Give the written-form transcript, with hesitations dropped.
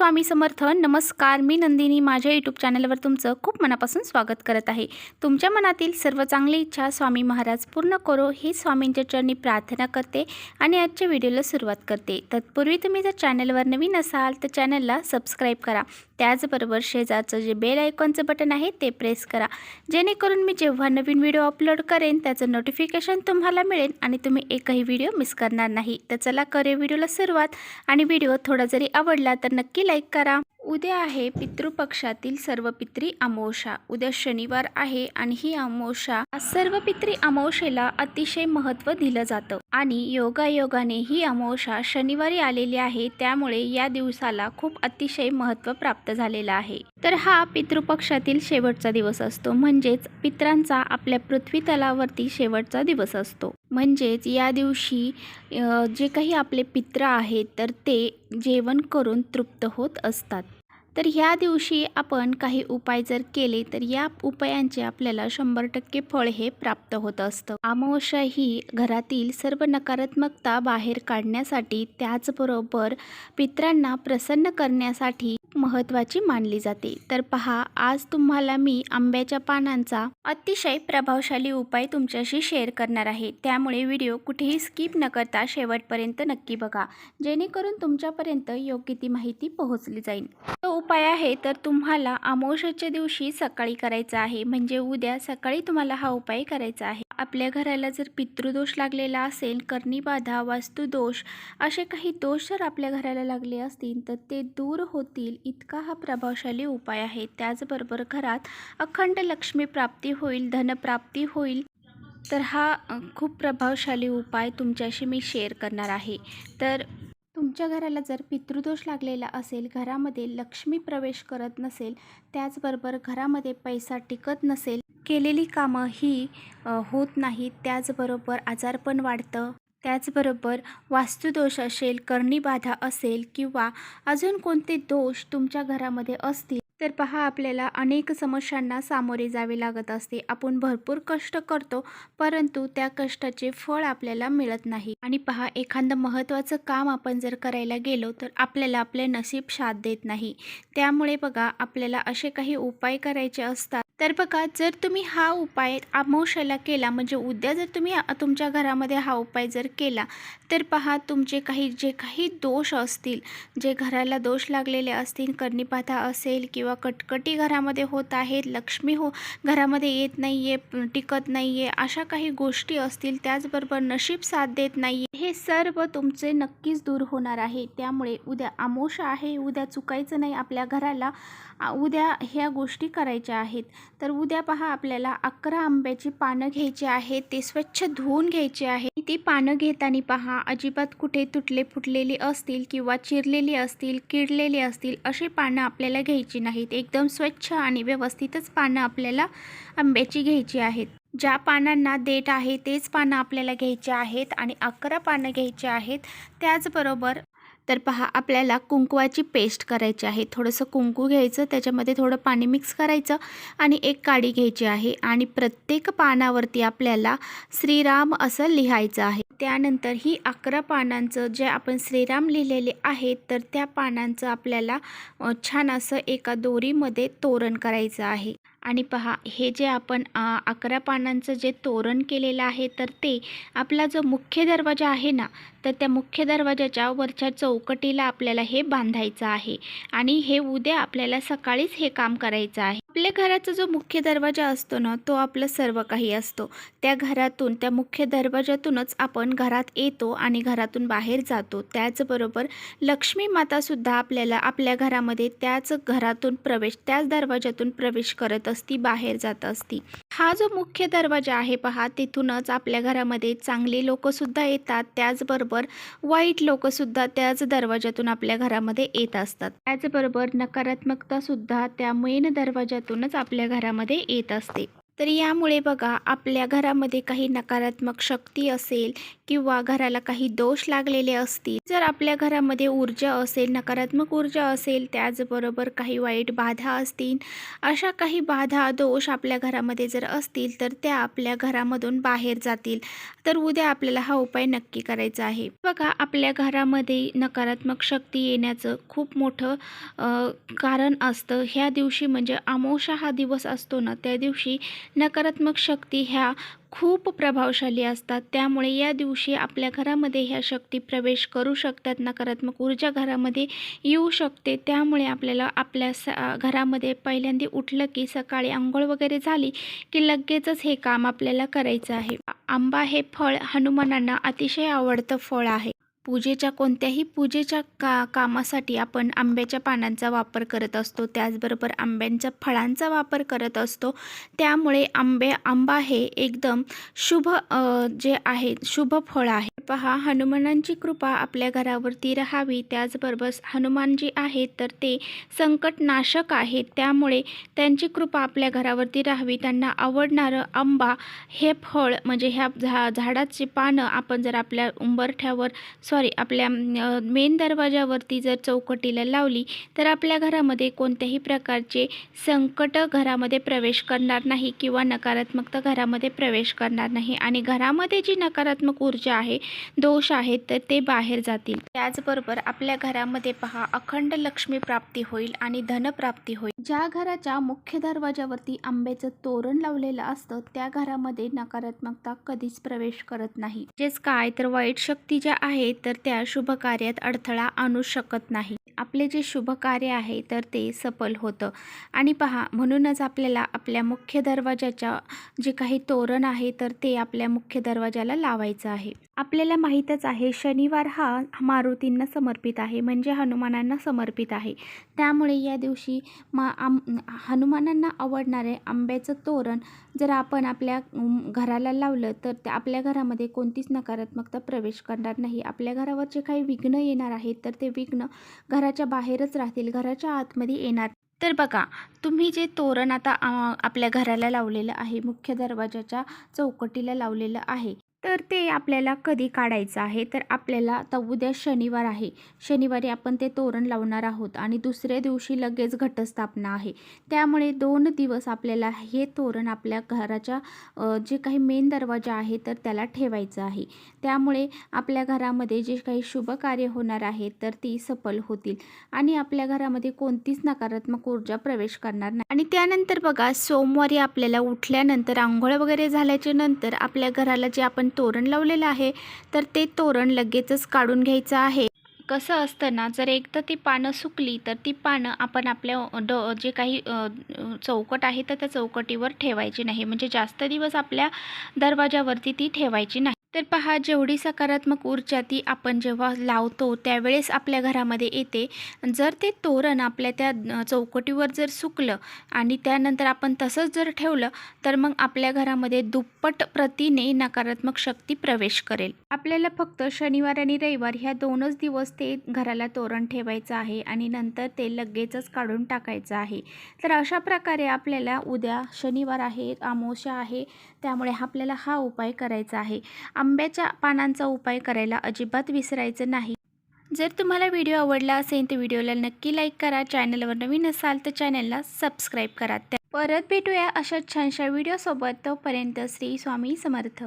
स्वामी समर्थ. नमस्कार, मी नंदिनी. माझ्या यूट्यूब चॅनलवर तुमचं खूप मनापासून स्वागत करत आहे. तुमच्या मनातील सर्व चांगली इच्छा स्वामी महाराज पूर्ण करो ही स्वामींच्या चरणी प्रार्थना करते आणि आजच्या व्हिडिओला सुरुवात करते. तत्पूर्वी तुम्ही जर चॅनलवर नवीन असाल तर चॅनलला सबस्क्राईब करा. त्याचबरोबर शेजारचं जे बेल आयकॉनचं बटन आहे ते प्रेस करा, जेणेकरून मी जेव्हा नवीन व्हिडिओ अपलोड करेन त्याचं नोटिफिकेशन तुम्हाला मिळेल आणि तुम्ही एकही व्हिडिओ मिस करणार नाही. तर चला करूया व्हिडिओला सुरुवात. आणि व्हिडिओ थोडा जरी आवडला तर नक्की लाईक करा. उद्या आहे पितृपक्षातील सर्वपित्री अमावस्या. उद्या शनिवार आहे आणि ही अमावस्या सर्वपित्री अमावस्येला अतिशय महत्त्व दिलं जातं आणि योगायोगाने ही अमावस्या शनिवारी आलेली आहे, त्यामुळे या दिवसाला खूप अतिशय महत्त्व प्राप्त झालेलं आहे. तर हा पितृपक्षातील शेवटचा दिवस असतो, म्हणजेच पितरांचा आपल्या पृथ्वी तलावरती शेवटचा दिवस असतो. म्हणजेच या दिवशी जे काही आपले पित्र आहेत तर ते जेवण करून तृप्त होत असतात. तर ह्या दिवशी आपण काही उपाय जर केले तर या उपायांचे आपल्याला 100% फळ हे प्राप्त होत असतं. अमावस्या ही घरातील सर्व नकारात्मकता बाहेर काढण्यासाठी, त्याचबरोबर पितरांना प्रसन्न करण्यासाठी महत्त्वाची मानली जाते. तर पहा, आज तुम्हाला मी आंब्याच्या पानांचा अतिशय प्रभावशाली उपाय तुमच्याशी शेअर करणार आहे. त्यामुळे व्हिडिओ कुठेही स्किप न करता शेवटपर्यंत नक्की बघा, जेणेकरून तुमच्यापर्यंत योग्य ती माहिती पोहोचली जाईल. तो उपाय आहे तर तुम्हाला अमावस्येच्या दिवशी सकाळी करायचा आहे, म्हणजे उद्या सकाळी तुम्हाला हा उपाय करायचा आहे. आपल्या घराला जर पितृदोष लागलेला असेल, कर्णीबाधा, वास्तुदोष, असे काही दोष जर आपल्या घराला लागले असतील तर ते दूर होतील इतका हा प्रभावशाली उपाय आहे. त्याचबरोबर घरात अखंड लक्ष्मी प्राप्ती होईल, धनप्राप्ती होईल. तर हा खूप प्रभावशाली उपाय तुमच्याशी मी शेअर करणार आहे. तर तुमच्या घराला जर पितृदोष लागलेला असेल, घरामध्ये लक्ष्मी प्रवेश करत नसेल, त्याचबरोबर घरामध्ये पैसा टिकत नसेल, केलेली कामं ही होत नाहीत, त्याचबरोबर आजारपण वाढतं, त्याचबरोबर वास्तुदोष असेल, कर्णीबाधा असेल किंवा अजून कोणते दोष तुमच्या घरामध्ये असतील तर पहा, आपल्याला अनेक समस्यांना सामोरे जावे लागत असते. आपण भरपूर कष्ट करतो, परंतु त्या कष्टाचे फळ आपल्याला मिळत नाही. आणि पहा, एखादं महत्त्वाचं काम आपण जर करायला गेलो तर आपल्याला आपले नशीब साथ देत नाही. त्यामुळे बघा, आपल्याला असे काही उपाय करायचे असतात. तर बघा, जर तुम्ही हा उपाय अमावस्येला केला, म्हणजे उद्या जर तुम्ही तुमच्या घरामध्ये हा उपाय जर केला तर पहा, तुमचे जे काही दोष असतील, जे घराला दोष लागलेले असतील, कर्णीबाधा असेल किंवा कटकटी घरामध्ये होत आहेत, लक्ष्मी घरामध्ये येत नाही आहे, टिकत नाही आहे, अशा काही गोष्टी असतील, त्याचबरोबर नशीब साथ देत नाही आहे, हे सर्व तुमचे नक्कीच दूर होणार आहे. त्यामुळे उद्या अमावस्या आहे, उद्या चुकायचं नाही आपल्या घराला. उद्या ह्या गोष्टी करायच्या आहेत. तर उद्या पहा, आपल्याला 11 आंब्याची पानं घ्यायची आहेत, ते स्वच्छ धुवून घ्यायचे आहे. ती पानं घेताना पहा, अजिबात कुठे तुटले फुटलेली असतील किंवा चिरलेली असतील, किडलेली असतील, अशी पानं आपल्याला घ्यायची नाहीत. एकदम स्वच्छ आणि व्यवस्थितच पानं आपल्याला आंब्याची घ्यायची आहेत. ज्या पानांना देठ आहे तेच पानं आपल्याला घ्यायचे आहेत आणि 11 पानं घ्यायची आहेत. त्याचबरोबर तर पहा, आपल्याला कुंकवाची पेस्ट करायची आहे. थोडंसं कुंकू घ्यायचं, त्याच्यामध्ये थोडं पाणी मिक्स करायचं आणि एक काडी घ्यायची आहे आणि प्रत्येक पानावरती आपल्याला श्रीराम असं लिहायचं आहे. त्यानंतर ही 11 पानांचं जे आपण श्रीराम लिहिलेले आहेत तर त्या पानांचं आपल्याला छान असं एका दोरीमध्ये तोरण करायचं आहे. आणि पहा, हे जे आपण 11 पानांचं जे तोरण केलेलं आहे तर ते आपला जो मुख्य दरवाजा आहे ना, तर त्या मुख्य दरवाजाच्या वरच्या चौकटीला आपल्याला हे बांधायचं आहे. आणि हे उद्या आपल्याला सकाळीच हे काम करायचं आहे. आपल्या घराचा जो मुख्य दरवाजा असतो ना, तो आपलं सर्व काही असतो. त्या घरातून, त्या मुख्य दरवाजातूनच आपण घरात येतो आणि घरातून बाहेर जातो. त्याचबरोबर लक्ष्मी मातासुद्धा आपल्याला आपल्या घरामध्ये त्याच दरवाजातून प्रवेश करत असती, बाहेर जात असती. हा जो मुख्य दरवाजा आहे पहा, तिथूनच आपल्या घरामध्ये चांगली लोकंसुद्धा येतात, त्याचबरोबर वाईट लोकंसुद्धा त्याच दरवाजातून आपल्या घरामध्ये येत असतात. त्याचबरोबर नकारात्मकतासुद्धा त्या मेन दरवाजातूनच आपल्या घरामध्ये येत असते. तर यामुळे बघा आपल्या घरामध्ये काही नकारात्मक शक्ती असेल किंवा घराला काही दोष लागलेले असतील, जर आपल्या घरामध्ये ऊर्जा असेल, नकारात्मक ऊर्जा असेल, त्याचबरोबर काही वाईट बाधा असतील, अशा काही बाधा दोष आपल्या घरामध्ये जर असतील तर त्या आपल्या घरामधून बाहेर जातील. तर उद्या आपल्याला हा उपाय नक्की करायचा आहे. बघा आपल्या घरामध्ये नकारात्मक शक्ती येण्याचं खूप मोठं कारण असतं. ह्या दिवशी म्हणजे अमावस्या हा दिवस असतो ना, त्या दिवशी नकारात्मक शक्ती ह्या खूप प्रभावशाली असतात. त्यामुळे या दिवशी आपल्या घरामध्ये ह्या शक्ती प्रवेश करू शकतात. नकारात्मक ऊर्जा घरामध्ये येऊ शकते. त्यामुळे आपल्याला आपल्या घरामध्ये पहिल्यांदा उठलं की सकाळी अंघोळ वगैरे झाली की लगेचच हे काम आपल्याला करायचं आहे. आंबा हे फळ हनुमानांना अतिशय आवडतं फळ आहे. कोणत्याही पूजेच्या कामासाठी आपण आंब्याच्या पानांचा वापर करत असतो. त्याचबरोबर आंब्यांच्या फळांचा वापर करत असतो. त्यामुळे आंबा हे एकदम शुभ जे आहे शुभ फळ आहे. पहा हनुमानांची कृपा आपल्या घरावरती राहावी. त्याचबरोबर हनुमान जी आहेत तर ते संकटनाशक आहेत. त्यामुळे त्यांची कृपा आपल्या घरावरती राहावी. त्यांना आवडणारं आंबा हे फळ म्हणजे ह्या झाडाची पानं आपण जर आपल्या उंबरठ्यावर आपल्या मेन दरवाजावरती जर चौकटीला लावली तर आपल्या घरामध्ये कोणत्याही प्रकारचे संकट घरामध्ये प्रवेश करणार नाही किंवा नकारात्मकता घरामध्ये प्रवेश करणार नाही आणि घरामध्ये जी नकारात्मक ऊर्जा आहे, दोष आहेत तर ते बाहेर जातील. त्याचबरोबर आपल्या घरामध्ये पहा अखंड लक्ष्मी प्राप्ती होईल आणि धनप्राप्ती होईल. ज्या घराच्या मुख्य दरवाजावरती आंब्याचं तोरण लावलेलं असतं त्या घरामध्ये नकारात्मकता कधीच प्रवेश करत नाही. म्हणजेच काय तर वाईट शक्ती ज्या आहेत तर त्या शुभ कार्यात अडथळा आणू शकत नाही. आपले जे शुभ कार्य आहे तर ते सफल होतं. आणि पहा म्हणूनच आपल्याला आपल्या मुख्य दरवाजाच्या जे काही तोरण आहे तर ते आपल्या मुख्य दरवाजाला लावायचं आहे. आपल्याला माहीतच आहे शनिवार हा मारुतींना समर्पित आहे, म्हणजे हनुमानांना समर्पित आहे. त्यामुळे या दिवशी हनुमानांना आवडणारे आंब्याचं तोरण जर आपण आपल्या घराला लावलं तर आपल्या घरामध्ये कोणतीच नकारात्मकता प्रवेश करणार नाही. आपल्या घरावर जे काही विघ्न येणार आहेत तर ते विघ्न घराच्या बाहेरच राहतील, घराच्या आतमध्ये येणार. तर बघा तुम्ही जे तोरण आता आपल्या घराला लावलेलं आहे, मुख्य दरवाजाच्या चौकटीला लावलेलं आहे, तर ते आपल्याला कधी काढायचं आहे तर आपल्याला आता उद्या शनिवार आहे, शनिवारी आपण ते तोरण लावणार आहोत आणि दुसऱ्या दिवशी लगेच घटस्थापना आहे. त्यामुळे 2 दिवस आपल्याला हे तोरण आपल्या घराच्या जे काही मेन दरवाजा आहे तर त्याला ठेवायचं आहे. त्यामुळे आपल्या घरामध्ये जे काही शुभ कार्य होणार आहे तर ती सफल होतील आणि आपल्या घरामध्ये कोणतीच नकारात्मक ऊर्जा प्रवेश करणार नाही. आणि त्यानंतर बघा सोमवारी आपल्याला उठल्यानंतर आंघोळ वगैरे झाल्याच्या नंतर आपल्या घराला जे आपण तोरण लावलेलं आहे तर ते तोरण लगेचच काढून घ्यायचं आहे. कसं असतं ना, जर एकदा ती पानं सुकली तर ती पानं आपण आपल्या जे काही चौकट आहे तर त्या चौकटीवर ठेवायची नाही, म्हणजे जास्त दिवस आपल्या दरवाजावरती ती ठेवायची नाही. तर पहा जेवढी सकारात्मक ऊर्जा ती आपण जेव्हा लावतो त्यावेळेस आपल्या घरामध्ये येते. जर ते तोरण आपल्या त्या चौकटीवर जर सुकलं आणि त्यानंतर आपण तसंच जर ठेवलं तर मग आपल्या घरामध्ये दुप्पट प्रतीने नकारात्मक शक्ती प्रवेश करेल. आपल्याला फक्त शनिवार आणि रविवार ह्या 2च दिवस ते घराला तोरण ठेवायचं आहे आणि नंतर ते लगेचच काढून टाकायचं आहे. तर अशा प्रकारे आपल्याला उद्या शनिवार आहे, अमावस्या आहे, त्यामुळे आपल्याला हा उपाय करायचा आहे. आंब्याच्या पानांचा उपाय करायला अजिबात विसरायचं नाही. जर तुम्हाला व्हिडिओ आवडला असेल तर व्हिडिओला नक्की लाईक करा. चॅनलवर नवीन असाल तर चॅनलला सबस्क्राईब करा. परत भेटूया अशा छानशा व्हिडिओसोबत. तोपर्यंत श्री स्वामी समर्थ.